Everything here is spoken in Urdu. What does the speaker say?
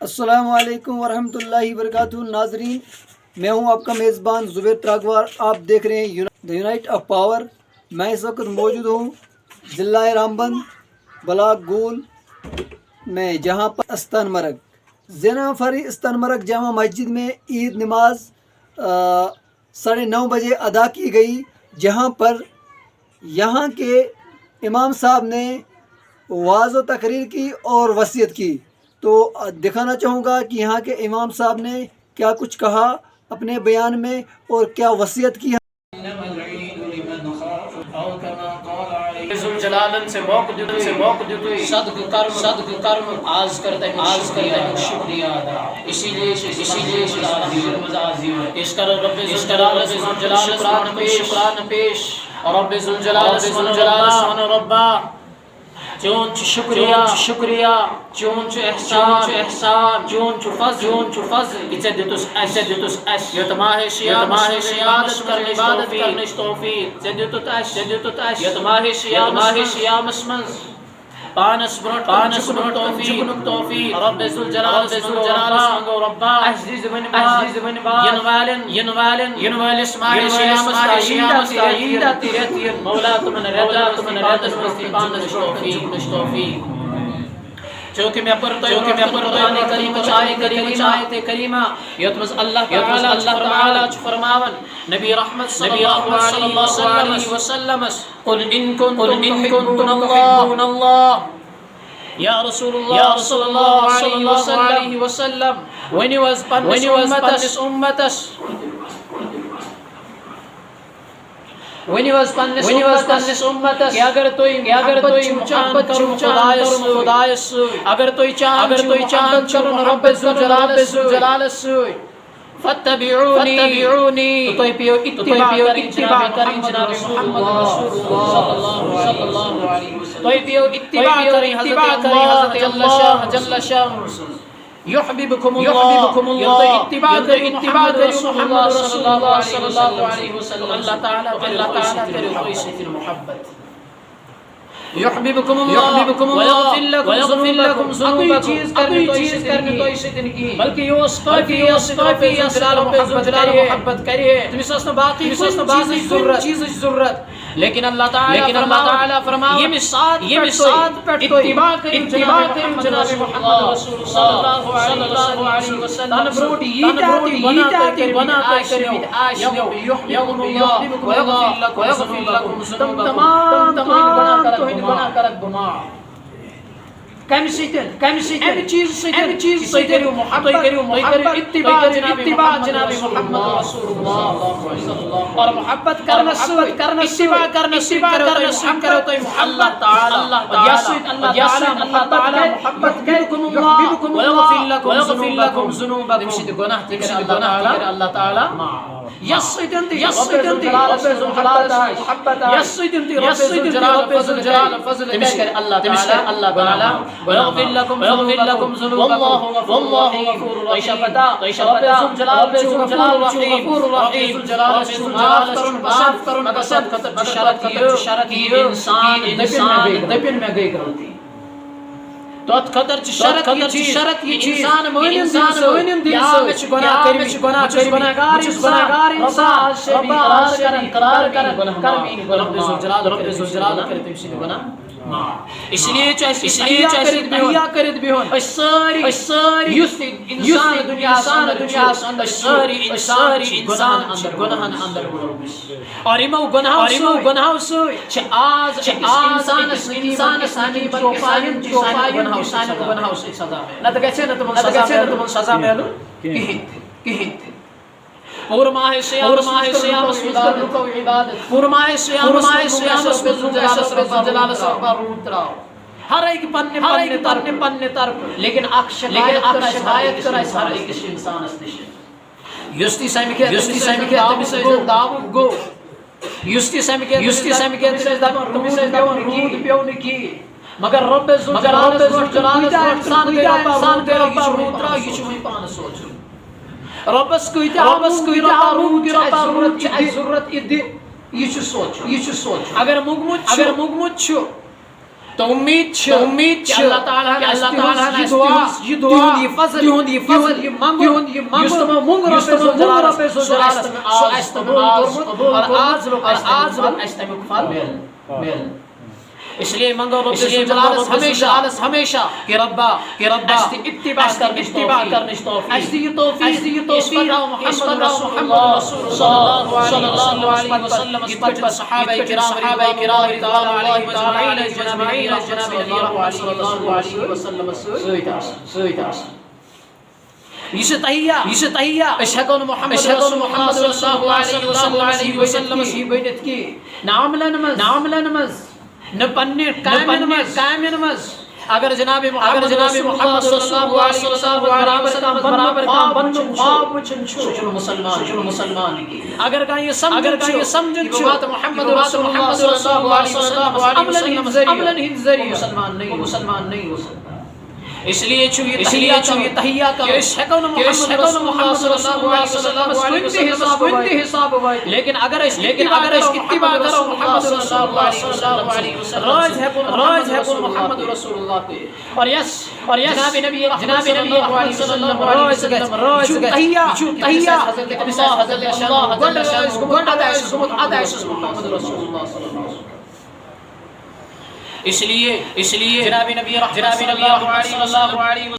السلام علیکم ورحمۃ اللہ وبرکاتہ ناظرین، میں ہوں آپ کا میزبان زبیر تراگوار۔ آپ دیکھ رہے ہیں دا یونائٹ آف پاور۔ میں اس وقت موجود ہوں ضلع رامبند بلاک گول میں، جہاں پر استان مرگ زینا فری استان مرگ جامع مسجد میں عید نماز 9:30 بجے ادا کی گئی، جہاں پر یہاں کے امام صاحب نے وعظ و تقریر کی اور وصیت کی۔ تو دکھانا چاہوں گا کہ یہاں کے امام صاحب نے کیا کچھ کہا اپنے بیان میں اور کیا وصیت کی۔ جلالن سے صدق کرم آز کرتے ہیں شکریہ ادا، اسی لیے اس کا رب ذوالجلال شکران پیش اور رب ذوالجلال ربا چون شکریہ چون احسان چون فضل دتس اس یتماہ عبادت کرنش توفیق یتماہ شیامس منز پانس برونٹ توفیق رب ذوالجلال سمگو ربا عزیز بن بار ینوالن ماہ شیامس تاییدہ تیرتی مولا تمن رضا پانس توفیق چونکہ میں قرآن کریم چاہتے کریمہ یتمز اللہ تعالی فرماون نبی رحمت صلی اللہ علیہ وسلم قل ان کنتم تحبون اللہ یا رسول اللہ صلی اللہ علیہ وسلم ونیوز پنس امتس کہ اگر توئی محبت کرو خدای سے، اگر توئی چاہن کرو رب ذوالجلال سے، فتبعونی تو توئی پیو اتباع کریں جناب محمد صلی اللہ علیہ وسلم، توئی پیو اتباع کریں حضرت اللہ جل شان یحببکم اللہ، اتباع کریں محمد صلی اللہ علیہ وسلم، اللہ تعالیٰ کرے توئی سے پھر محبت یحببکم اللہ ویغفر لکم ذنوبکم، اگلی چیز کرنے تو اسے دن کی بلکہ یہ اسقافی اسلال محبت کریے تمہیں سسن باقی چیز ضرورت، لیکن اللہ تعالیٰ فرماؤ یہ مساد پٹ اتباع کریں جناب محمد رسول صلی اللہ علیہ وسلم، تن بروٹی یہ بنا کریں یحببکم اللہ ویغفر لکم ذنوبکم، تمام گناہ کرک گناہ کم چیز کریو محبت اتباع جناب محمد رسول اللہ، اور محبت کرنا اتباع کرو تو اللہ تعالی محبت کرکم اللہ ویغفر لکم ذنوبکم، مشید گناہ تکر اللہ تعالی یسیدن رب ذوالجلال فضل تمشکر اللہ تعالی ویغفر لکم ذنوبکم واللہ غفور رحیم، رب ذوالجلال غفور رحیم، معاف کرن مقصد خطر شرط یہ انسان دپن میں گئی غلطی تو خطر شرط یہ انسان مومن دل سے گناہگار انسان سے بھی قرار کرن رب ذوالجلال کرے تمشید گناہ، اس لیے احیا کرد بیون ساری انسان دنیا ساری گناہن اندر اور امو گناہو سے آز انسان سانی گناہو سے سزا میں نہ تمن سزا میں کہیں اور ماہ سیام ذوالجلال سے روت راو ہر ایک پننے طرف، لیکن شکایت کرائے ہر ایک انسان اس نشن یستی سامکہ تمہیں دعوت گو یستی سامکہ تمہیں رود پیون کی، مگر رب ذوالجلال انسان کے رب روت راو یہ چھوئی پان سوچو ربس ضرورت یہ سوچ اگر مگمت تو امید کہ اللہ تعالیٰ نے یہ دعا یہ فضل یہ منگن اس لیے منگو ہمیشہ کہ ربا اتباع کرنی توفیق اس پر محمد رسول اللہ صلی اللہ علیہ وسلم صحابہ کرام رضوان اللہ علیہ جناب نبی علیہ وسلم یہ تحیہ اشہدو محمد رسول اللہ صلی اللہ علیہ وسلم سی بینت کی نعمل نماز نہ پننے قائم نماز اگر جناب محمد صلی اللہ علیہ وسلم برابر کام خواب چنچو مسلمان کی اگر کہیں یہ سمجھن چھو محمد رسول اللہ صلی اللہ علیہ وسلم ذریعہ مسلمان نہیں ہو سکتا اس لیے یہ تحیہ کرو اشہدو محمد صلی اللہ علیہ وسلم حساب لیکن اگر اس اتباع کرو محمد صلی اللہ علیہ وسلم راج ہے محمد رسول اللہ کے اور یس جناب نبی صلی اللہ علیہ وسلم راج تحیہ حضرت اللہ محمد رسول اللہ صلی اللہ علیہ وسلم اس لیے جناب نبی صلی اللہ علیہ وسلم